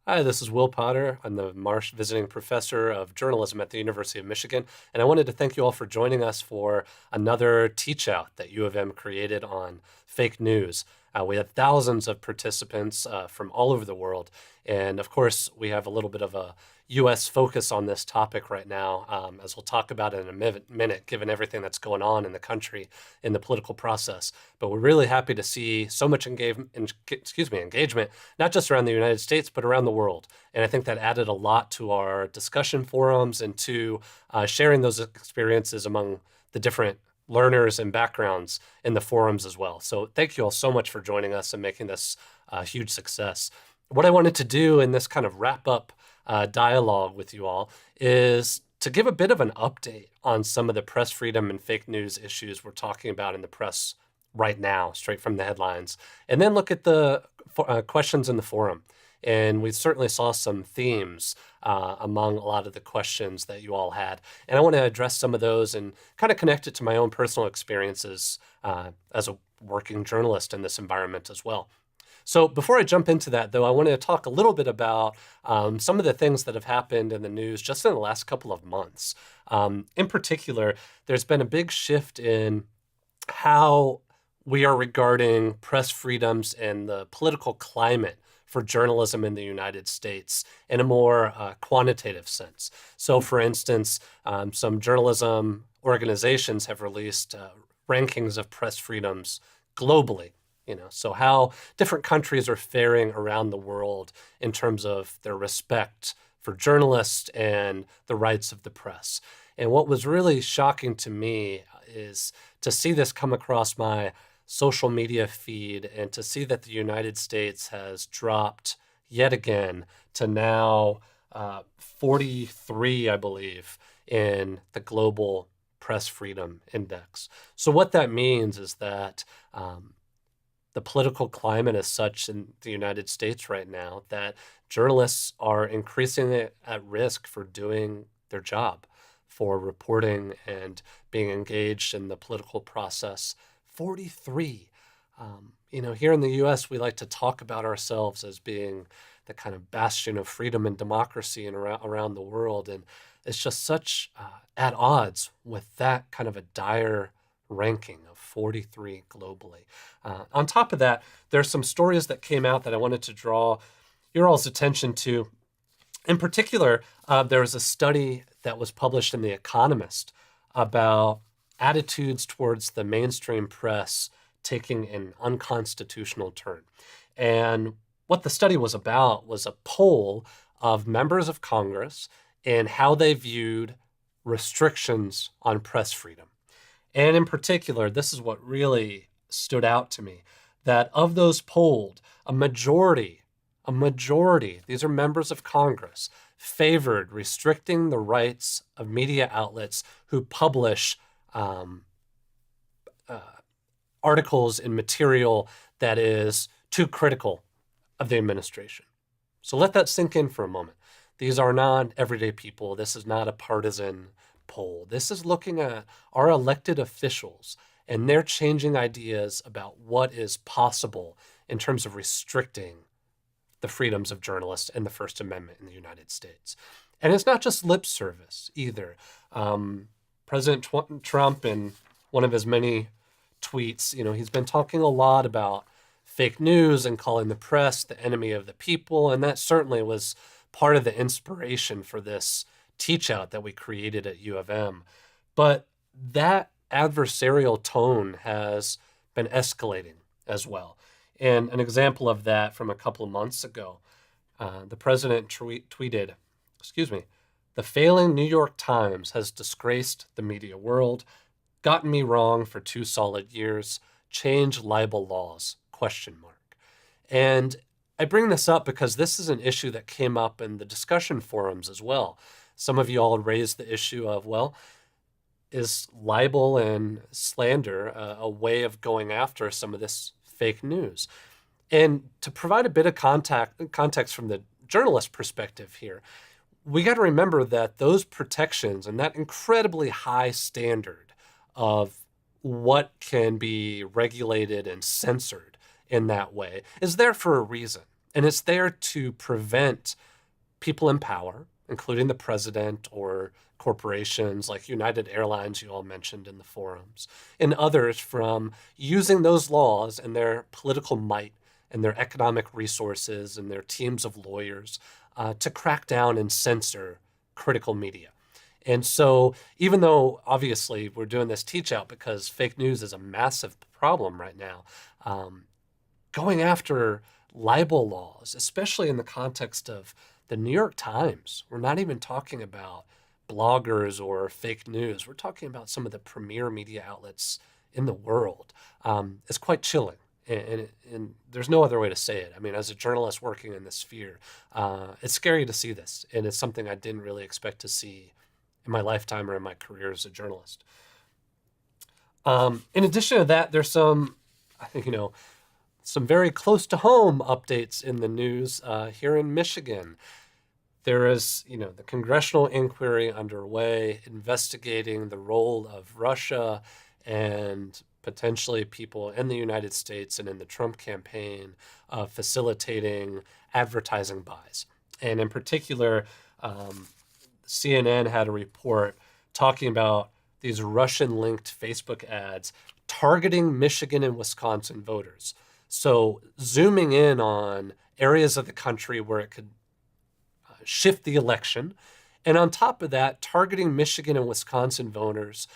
Hi, this is Will Potter. I'm the Marsh Visiting Professor of Journalism at the University of Michigan, and I wanted to thank you all for joining us for another teach out that U of M created on fake news. We had thousands of participants from all over the world, and of course, we have a little bit of a U.S. focus on this topic right now, as we'll talk about in a minute, given everything that's going on in the country in the political process. But we're really happy to see so much engagement, not just around the United States, but around the world. And I think that added a lot to our discussion forums and to sharing those experiences among the different learners and backgrounds in the forums as well. So thank you all so much for joining us and making this a huge success. What I wanted to do in this kind of wrap up dialogue with you all is to give a bit of an update on some of the press freedom and fake news issues we're talking about in the press right now, straight from the headlines, and then look at the questions in the forum. And we certainly saw some themes among a lot of the questions that you all had. And I want to address some of those and kind of connect it to my own personal experiences as a working journalist in this environment as well. So before I jump into that, though, I want to talk a little bit about some of the things that have happened in the news just in the last couple of months. In particular, there's been a big shift in how we are regarding press freedoms and the political climate for journalism in the United States in a more quantitative sense. So, for instance, some journalism organizations have released rankings of press freedoms globally. So how different countries are faring around the world in terms of their respect for journalists and the rights of the press. And what was really shocking to me is to see this come across my social media feed and to see that the United States has dropped yet again to now 43, I believe, in the global press freedom index. So what that means is that the political climate is such in the United States right now that journalists are increasingly at risk for doing their job, for reporting and being engaged in the political process. 43. Here in the US, we like to talk about ourselves as being the kind of bastion of freedom and democracy and around the world. And it's just such at odds with that kind of a dire ranking of 43 globally. On top of that, there's some stories that came out that I wanted to draw your all's attention to. In particular, there was a study that was published in The Economist about attitudes towards the mainstream press taking an unconstitutional turn. And what the study was about was a poll of members of Congress and how they viewed restrictions on press freedom. And in particular, this is what really stood out to me, that of those polled, a majority, these are members of Congress, favored restricting the rights of media outlets who publish articles and material that is too critical of the administration. So let that sink in for a moment. These are not everyday people. This is not a partisan poll. This is looking at our elected officials and they're changing ideas about what is possible in terms of restricting the freedoms of journalists and the First Amendment in the United States. And it's not just lip service either. President Trump, in one of his many tweets, he's been talking a lot about fake news and calling the press the enemy of the people. And that certainly was part of the inspiration for this teach out that we created at U of M. But that adversarial tone has been escalating as well. And an example of that from a couple of months ago, the president tweeted, the failing New York Times has disgraced the media world, gotten me wrong for 2 solid years, change libel laws, ? And I bring this up because this is an issue that came up in the discussion forums as well. Some of you all raised the issue of, well, is libel and slander a way of going after some of this fake news? And to provide a bit of context from the journalist perspective here, we got to remember that those protections and that incredibly high standard of what can be regulated and censored in that way is there for a reason. And it's there to prevent people in power, including the president or corporations like United Airlines, you all mentioned in the forums, and others from using those laws and their political might and their economic resources and their teams of lawyers to crack down and censor critical media. And so, even though obviously we're doing this teach out because fake news is a massive problem right now, um, going after libel laws, especially in the context of the New York Times, we're not even talking about bloggers or fake news. We're talking about some of the premier media outlets in the world. It's quite chilling. And there's no other way to say it. I mean, as a journalist working in this sphere, it's scary to see this. And it's something I didn't really expect to see in my lifetime or in my career as a journalist. In addition to that, there's some, I think, some very close to home updates in the news here in Michigan. There is, the congressional inquiry underway investigating the role of Russia and potentially people in the United States and in the Trump campaign facilitating advertising buys. And in particular, CNN had a report talking about these Russian-linked Facebook ads targeting Michigan and Wisconsin voters. So zooming in on areas of the country where it could shift the election. And on top of that, targeting Michigan and Wisconsin voters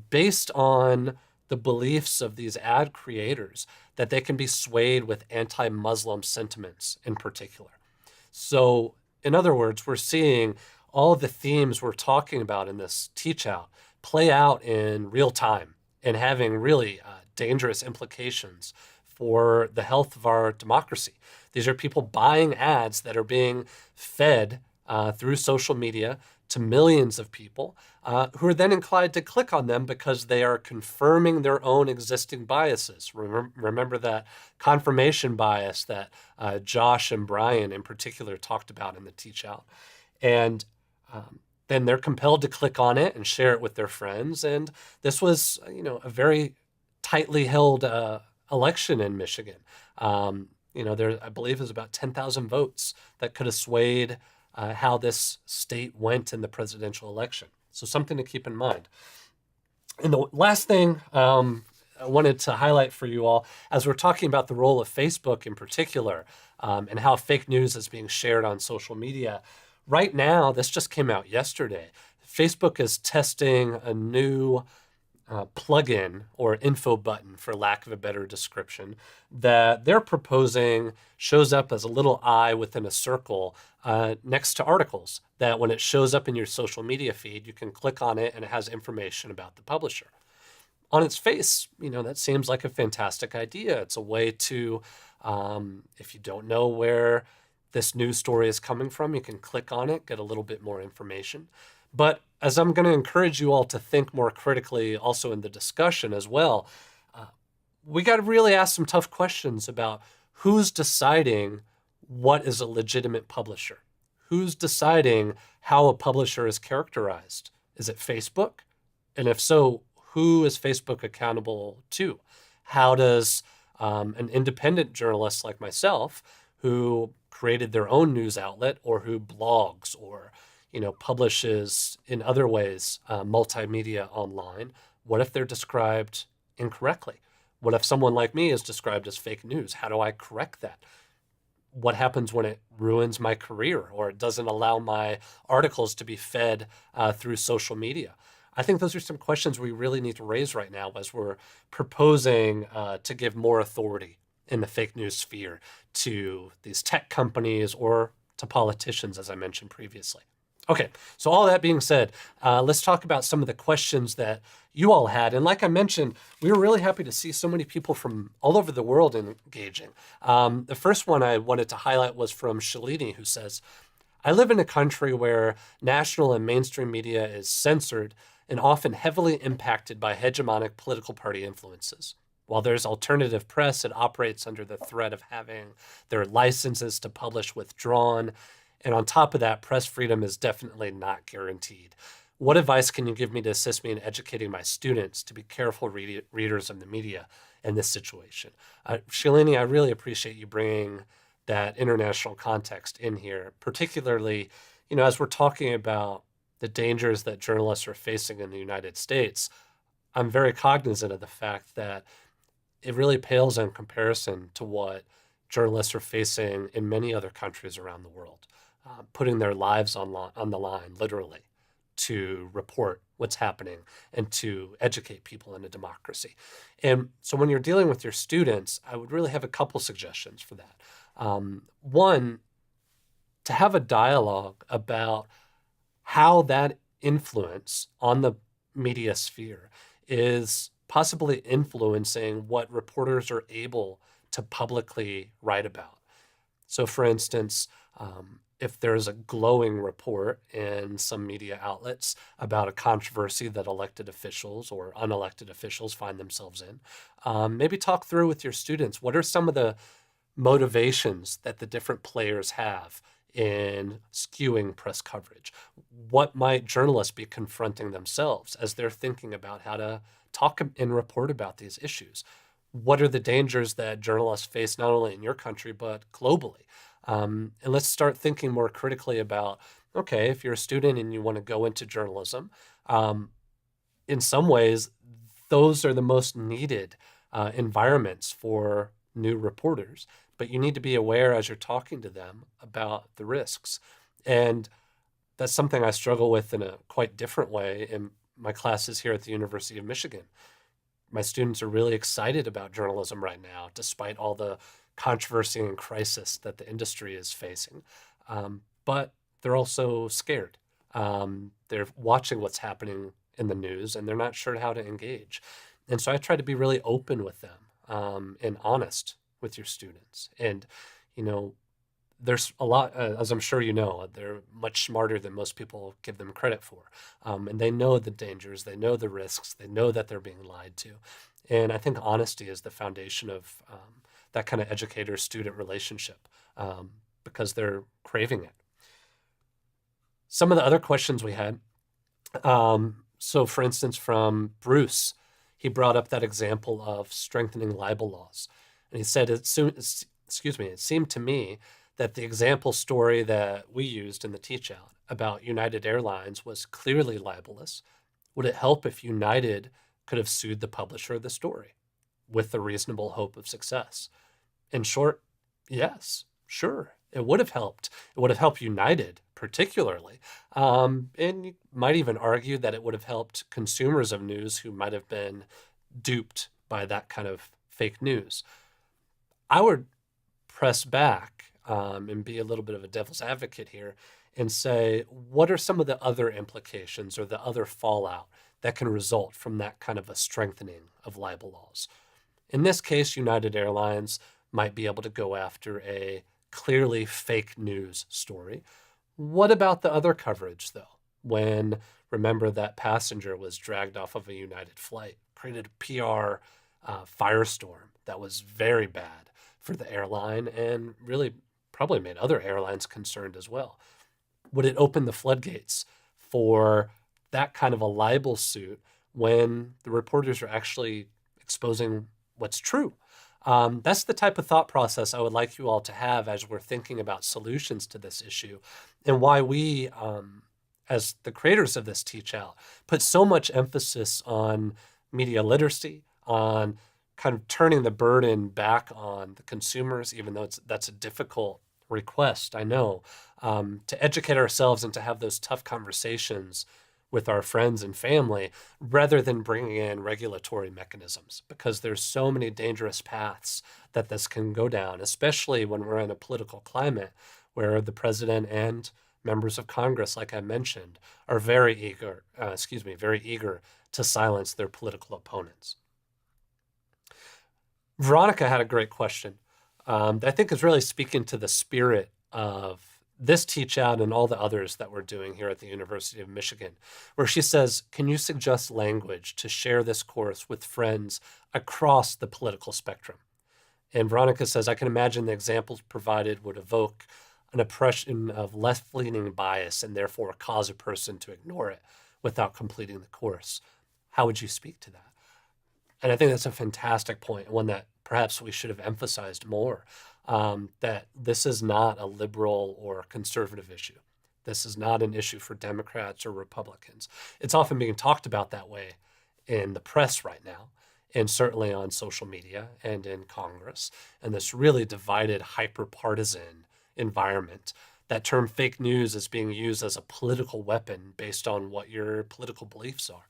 based on the beliefs of these ad creators that they can be swayed with anti-Muslim sentiments in particular. So in other words, we're seeing all of the themes we're talking about in this teach out play out in real time and having really dangerous implications for the health of our democracy. These are people buying ads that are being fed through social media to millions of people who are then inclined to click on them because they are confirming their own existing biases. Remember that confirmation bias that Josh and Brian in particular talked about in the teach out. And then they're compelled to click on it and share it with their friends. And this was, a very tightly held election in Michigan. There, I believe, is about 10,000 votes that could have swayed how this state went in the presidential election. So something to keep in mind. And the last thing I wanted to highlight for you all, as we're talking about the role of Facebook in particular, and how fake news is being shared on social media, right now, this just came out yesterday, Facebook is testing a new plugin or info button, for lack of a better description, that they're proposing shows up as a little eye within a circle next to articles, that when it shows up in your social media feed, you can click on it and it has information about the publisher. On its face, that seems like a fantastic idea. It's a way to, if you don't know where this news story is coming from, you can click on it, get a little bit more information. But as I'm going to encourage you all to think more critically also in the discussion as well, we got to really ask some tough questions about who's deciding what is a legitimate publisher. Who's deciding how a publisher is characterized? Is it Facebook? And if so, who is Facebook accountable to? How does an independent journalist like myself, who created their own news outlet or who blogs or publishes in other ways multimedia online, what if they're described incorrectly? What if someone like me is described as fake news? How do I correct that? What happens when it ruins my career or it doesn't allow my articles to be fed through social media? I think those are some questions we really need to raise right now as we're proposing to give more authority in the fake news sphere to these tech companies or to politicians, as I mentioned previously. Okay, so all that being said, let's talk about some of the questions that you all had. And like I mentioned, we were really happy to see so many people from all over the world engaging. The first one I wanted to highlight was from Shalini, who says, I live in a country where national and mainstream media is censored and often heavily impacted by hegemonic political party influences. While there's alternative press, it operates under the threat of having their licenses to publish withdrawn. And on top of that, press freedom is definitely not guaranteed. What advice can you give me to assist me in educating my students to be careful readers of the media in this situation? Shalini, I really appreciate you bringing that international context in here, particularly, as we're talking about the dangers that journalists are facing in the United States. I'm very cognizant of the fact that it really pales in comparison to what journalists are facing in many other countries around the world, putting their lives on the line, literally, to report what's happening and to educate people in a democracy. And so when you're dealing with your students, I would really have a couple suggestions for that. One, to have a dialogue about how that influence on the media sphere is possibly influencing what reporters are able to publicly write about. So, for instance, if there's a glowing report in some media outlets about a controversy that elected officials or unelected officials find themselves in, maybe talk through with your students what are some of the motivations that the different players have in skewing press coverage. What might journalists be confronting themselves as they're thinking about how to talk and report about these issues? What are the dangers that journalists face not only in your country, but globally? And let's start thinking more critically about, okay, if you're a student and you want to go into journalism, in some ways, those are the most needed environments for new reporters. But you need to be aware as you're talking to them about the risks. And that's something I struggle with in a quite different way in my classes here at the University of Michigan. My students are really excited about journalism right now, despite all the controversy and crisis that the industry is facing. But they're also scared. They're watching what's happening in the news and they're not sure how to engage. And so I try to be really open with them and honest with your students. And, there's a lot, as I'm sure you know, they're much smarter than most people give them credit for. And they know the dangers, they know the risks, they know that they're being lied to. And I think honesty is the foundation of that kind of educator-student relationship because they're craving it. Some of the other questions we had, so for instance, from Bruce, he brought up that example of strengthening libel laws. And he said, it seemed to me that the example story that we used in the teach out about United Airlines was clearly libelous. Would it help if United could have sued the publisher of the story with the reasonable hope of success? In short, yes, sure, it would have helped. It would have helped United particularly. And you might even argue that it would have helped consumers of news who might have been duped by that kind of fake news. I would press back and be a little bit of a devil's advocate here and say, what are some of the other implications or the other fallout that can result from that kind of a strengthening of libel laws? In this case, United Airlines might be able to go after a clearly fake news story. What about the other coverage, though? When, remember, that passenger was dragged off of a United flight, created a PR firestorm that was very bad for the airline and really probably made other airlines concerned as well. Would it open the floodgates for that kind of a libel suit when the reporters are actually exposing what's true? That's the type of thought process I would like you all to have as we're thinking about solutions to this issue and why we, as the creators of this Teach Out, put so much emphasis on media literacy, on kind of turning the burden back on the consumers, even though that's a difficult request, I know, to educate ourselves and to have those tough conversations with our friends and family rather than bringing in regulatory mechanisms, because there's so many dangerous paths that this can go down, especially when we're in a political climate where the president and members of Congress, like I mentioned, are very eager to silence their political opponents. Veronica had a great question that I think is really speaking to the spirit of this Teach Out and all the others that we're doing here at the University of Michigan, where she says, can you suggest language to share this course with friends across the political spectrum? And Veronica says, I can imagine the examples provided would evoke an impression of left-leaning bias and therefore cause a person to ignore it without completing the course. How would you speak to that? And I think that's a fantastic point, one that perhaps we should have emphasized more. that this is not a liberal or conservative issue. This is not an issue for Democrats or Republicans. It's often being talked about that way in the press right now, and certainly on social media and in Congress, and this really divided, hyper-partisan environment. That term fake news is being used as a political weapon based on what your political beliefs are.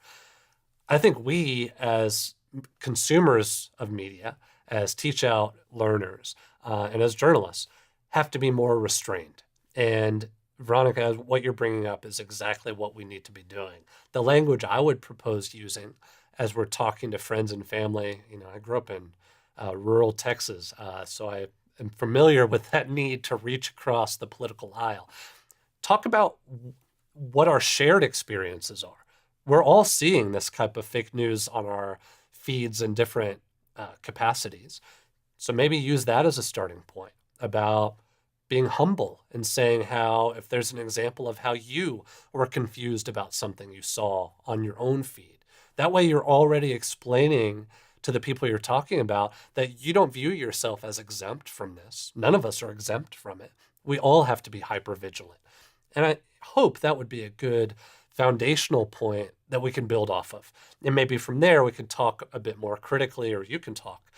I think we, as consumers of media, as teach out learners, and as journalists, have to be more restrained. And Veronica, what you're bringing up is exactly what we need to be doing. The language I would propose using as we're talking to friends and family, I grew up in rural Texas, so I am familiar with that need to reach across the political aisle. Talk about what our shared experiences are. We're all seeing this type of fake news on our feeds in different capacities. So maybe use that as a starting point about being humble and saying how, if there's an example of how you were confused about something you saw on your own feed, that way you're already explaining to the people you're talking about that you don't view yourself as exempt from this. None of us are exempt from it. We all have to be hyper vigilant. And I hope that would be a good foundational point that we can build off of. And maybe from there, we can talk a bit more critically, or you can talk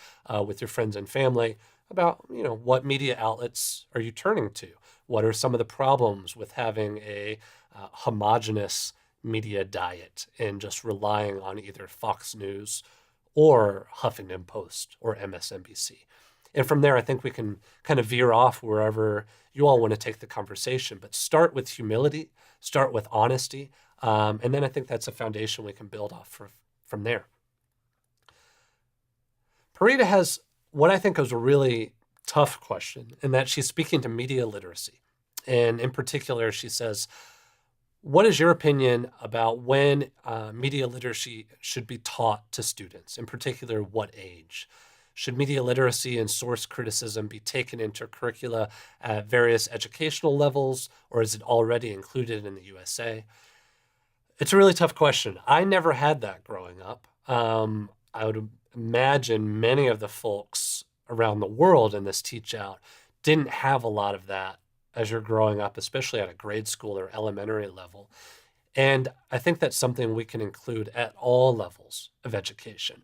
with your friends and family about, what media outlets are you turning to? What are some of the problems with having a homogenous media diet and just relying on either Fox News or Huffington Post or MSNBC? And from there, I think we can kind of veer off wherever you all want to take the conversation, but start with humility, start with honesty, and then I think that's a foundation we can build off from there. Parita has what I think is a really tough question, in that she's speaking to media literacy. And in particular, she says, what is your opinion about when media literacy should be taught to students? In particular, what age? Should media literacy and source criticism be taken into curricula at various educational levels, or is it already included in the USA? It's a really tough question. I never had that growing up. I would imagine many of the folks around the world in this teach out didn't have a lot of that as you're growing up, especially at a grade school or elementary level. And I think that's something we can include at all levels of education.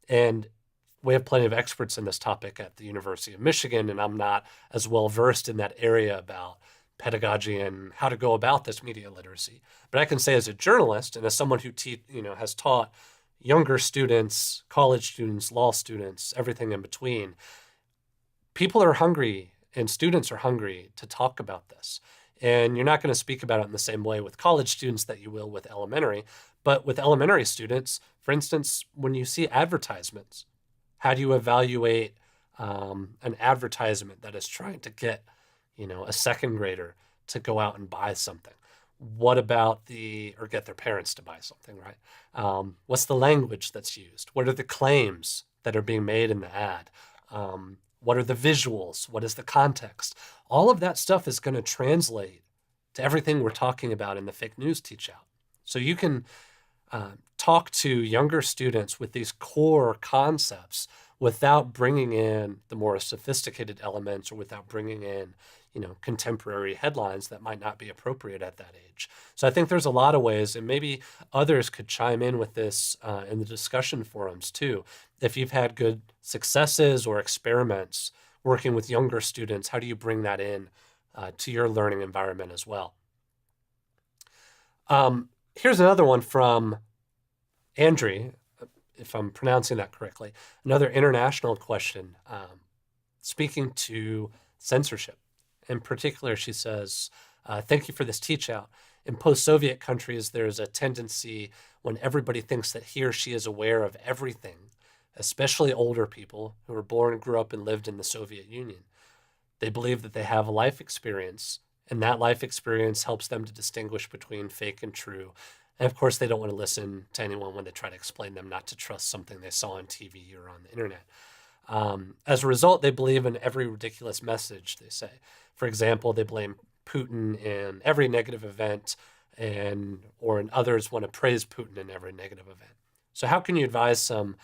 And we have plenty of experts in this topic at the University of Michigan, and I'm not as well versed in that area about pedagogy and how to go about this media literacy. But I can say, as a journalist and as someone who has taught younger students, college students, law students, everything in between, people are hungry and students are hungry to talk about this. And you're not going to speak about it in the same way with college students that you will with elementary. But with elementary students, for instance, when you see advertisements, how do you evaluate an advertisement that is trying to get, a second grader to go out and buy something? What about or get their parents to buy something, right? What's the language that's used? What are the claims that are being made in the ad? What are the visuals? What is the context? All of that stuff is going to translate to everything we're talking about in the fake news teach out. So you can talk to younger students with these core concepts without bringing in the more sophisticated elements, or without bringing in, contemporary headlines that might not be appropriate at that age. So I think there's a lot of ways, and maybe others could chime in with this in the discussion forums too. If you've had good successes or experiments working with younger students, how do you bring that in to your learning environment as well? Here's another one from Andri, if I'm pronouncing that correctly, another international question, speaking to censorship. In particular, she says, thank you for this teach out. In post-Soviet countries, there's a tendency when everybody thinks that he or she is aware of everything, especially older people who were born, grew up, and lived in the Soviet Union. They believe that they have a life experience, and that life experience helps them to distinguish between fake and true. And of course, they don't want to listen to anyone when they try to explain them not to trust something they saw on TV or on the internet. As a result, they believe in every ridiculous message, they say. For example, they blame Putin in every negative event, or in others want to praise Putin in every negative event. So how can you advise some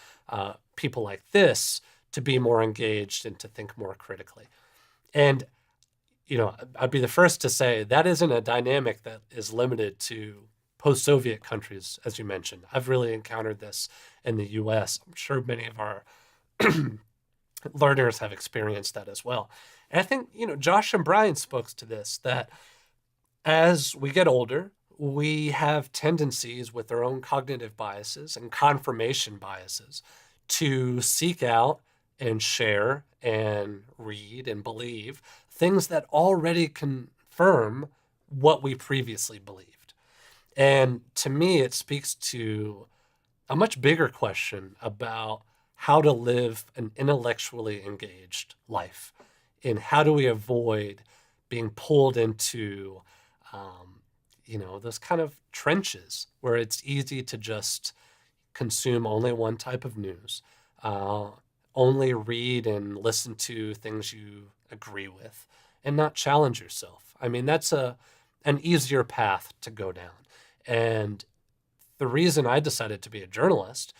people like this to be more engaged and to think more critically? And, I'd be the first to say that isn't a dynamic that is limited to post-Soviet countries, as you mentioned. I've really encountered this in the US. I'm sure many of our learners have experienced that as well. And I think, Josh and Brian spoke to this, that as we get older, we have tendencies with our own cognitive biases and confirmation biases to seek out and share and read and believe things that already confirm what we previously believed. And to me, it speaks to a much bigger question about how to live an intellectually engaged life, and how do we avoid being pulled into those kind of trenches where it's easy to just consume only one type of news, uh, only read and listen to things you agree with, and not challenge yourself. I mean, that's an easier path to go down. And the reason I decided to be a journalist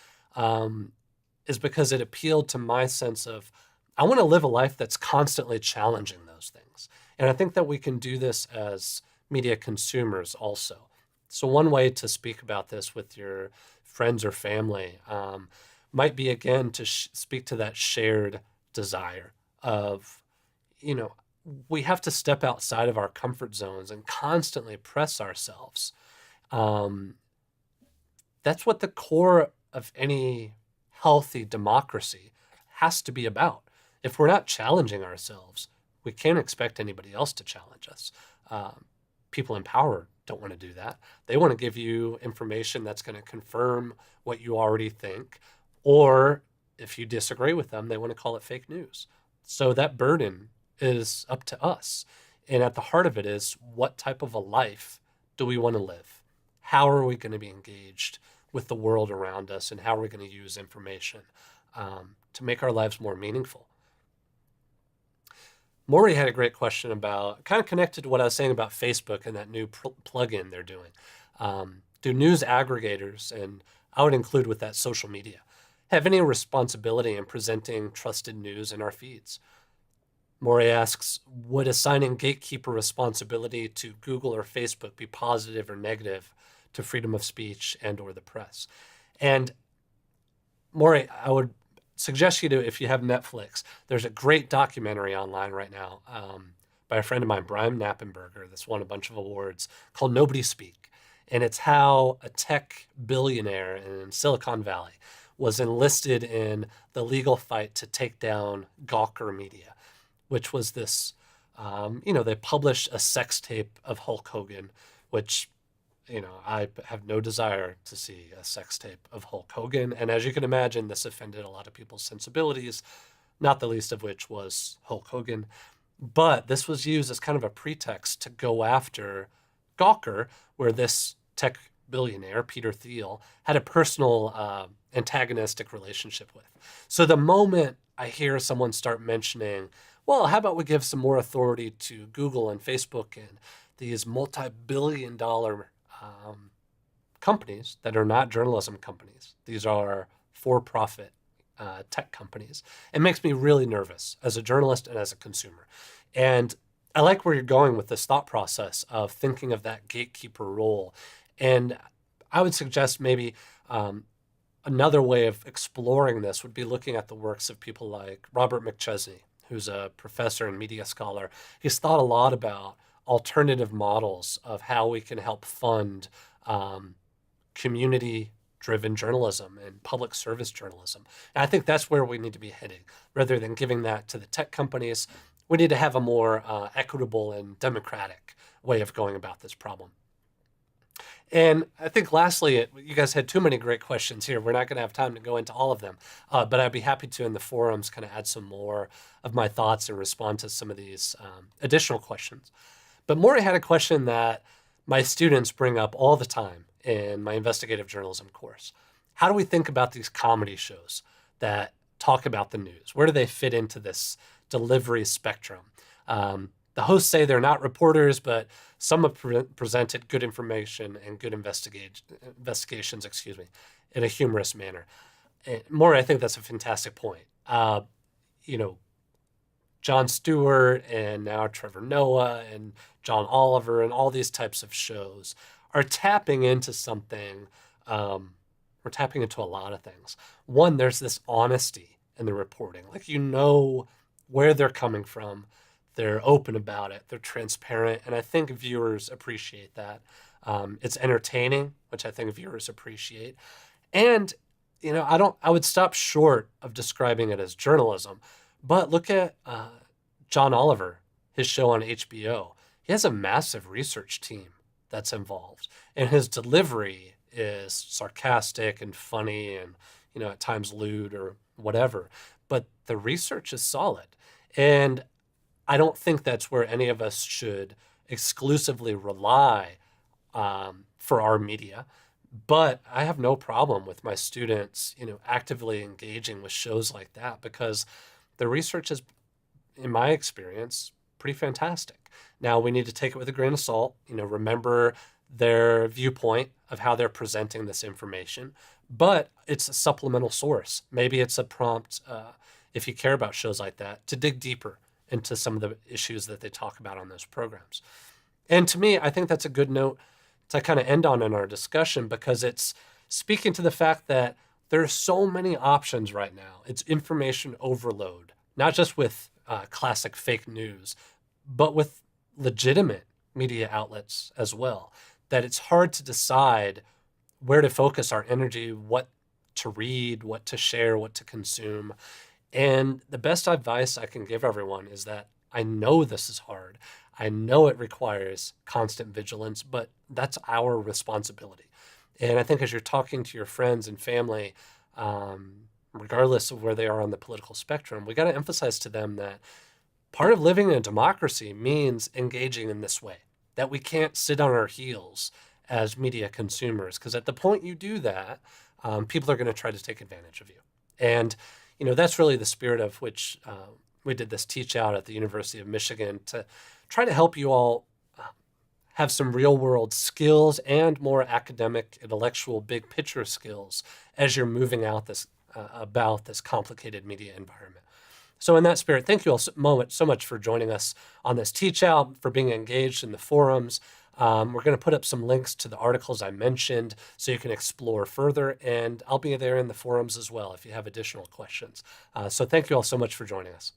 is because it appealed to my sense of I want to live a life that's constantly challenging those things. And I think that we can do this as media consumers also. So, one way to speak about this with your friends or family might be, again, to speak to that shared desire of, you know, we have to step outside of our comfort zones and constantly press ourselves. Um, that's what the core of any healthy democracy has to be about. If we're not challenging ourselves, we can't expect anybody else to challenge us. Um, People in power don't want to do that. They want to give you information that's going to confirm what you already think, or if you disagree with them, they want to call it fake news. So that burden is up to us. And at the heart of it is, what type of a life do we want to live? How are we going to be engaged with the world around us, and how are we going to use information to make our lives more meaningful? Maury had a great question about, kind of connected to what I was saying about Facebook and that new plugin they're doing. Do news aggregators, and I would include with that social media, have any responsibility in presenting trusted news in our feeds? Maury asks, would assigning gatekeeper responsibility to Google or Facebook be positive or negative to freedom of speech and or the press? And Maury, I would suggest you to, if you have Netflix, there's a great documentary online right now by a friend of mine, Brian Knappenberger, that's won a bunch of awards, called Nobody Speak. And it's how a tech billionaire in Silicon Valley was enlisted in the legal fight to take down Gawker Media, which was this, they published a sex tape of Hulk Hogan, which, I have no desire to see a sex tape of Hulk Hogan. And as you can imagine, this offended a lot of people's sensibilities, not the least of which was Hulk Hogan. But this was used as kind of a pretext to go after Gawker, where this tech billionaire, Peter Thiel, had a personal antagonistic relationship with. So the moment I hear someone start mentioning, well, how about we give some more authority to Google and Facebook and these multi-billion-dollar companies that are not journalism companies. These are for-profit tech companies. It makes me really nervous as a journalist and as a consumer. And I like where you're going with this thought process of thinking of that gatekeeper role. And I would suggest maybe another way of exploring this would be looking at the works of people like Robert McChesney, who's a professor and media scholar. He's thought a lot about alternative models of how we can help fund community-driven journalism and public service journalism. And I think that's where we need to be heading. Rather than giving that to the tech companies, we need to have a more equitable and democratic way of going about this problem. And I think lastly, you guys had too many great questions here. We're not going to have time to go into all of them, but I'd be happy to in the forums kind of add some more of my thoughts and respond to some of these additional questions. But Maury had a question that my students bring up all the time in my investigative journalism course. How do we think about these comedy shows that talk about the news? Where do they fit into this delivery spectrum? The hosts say they're not reporters, but some have presented good information and good investigations, in a humorous manner. And Maury, I think that's a fantastic point. Jon Stewart and now Trevor Noah and John Oliver and all these types of shows are tapping into something. We're tapping into a lot of things. One, there's this honesty in the reporting. Like, where they're coming from. They're open about it. They're transparent. And I think viewers appreciate that. It's entertaining, which I think viewers appreciate. And, I would stop short of describing it as journalism, but look at John Oliver, his show on HBO. He has a massive research team that's involved, and his delivery is sarcastic and funny and, at times lewd or whatever. But the research is solid. And I don't think that's where any of us should exclusively rely for our media. But I have no problem with my students, actively engaging with shows like that because the research is, in my experience, pretty fantastic. Now we need to take it with a grain of salt, remember their viewpoint of how they're presenting this information, but it's a supplemental source. Maybe it's a prompt, if you care about shows like that, to dig deeper into some of the issues that they talk about on those programs. And to me, I think that's a good note to kind of end on in our discussion because it's speaking to the fact that there are so many options right now. It's information overload, not just with classic fake news, but with legitimate media outlets as well, that it's hard to decide where to focus our energy, what to read, what to share, what to consume. And the best advice I can give everyone is that I know this is hard. I know it requires constant vigilance, but that's our responsibility. And I think as you're talking to your friends and family, regardless of where they are on the political spectrum, we got to emphasize to them that part of living in a democracy means engaging in this way, that we can't sit on our heels as media consumers, because at the point you do that, people are going to try to take advantage of you. And, that's really the spirit of which we did this teach out at the University of Michigan to try to help you all have some real world skills and more academic, intellectual, big picture skills as you're moving out about this complicated media environment. So in that spirit, thank you all so much for joining us on this teach out, for being engaged in the forums. We're going to put up some links to the articles I mentioned so you can explore further, and I'll be there in the forums as well if you have additional questions. So thank you all so much for joining us.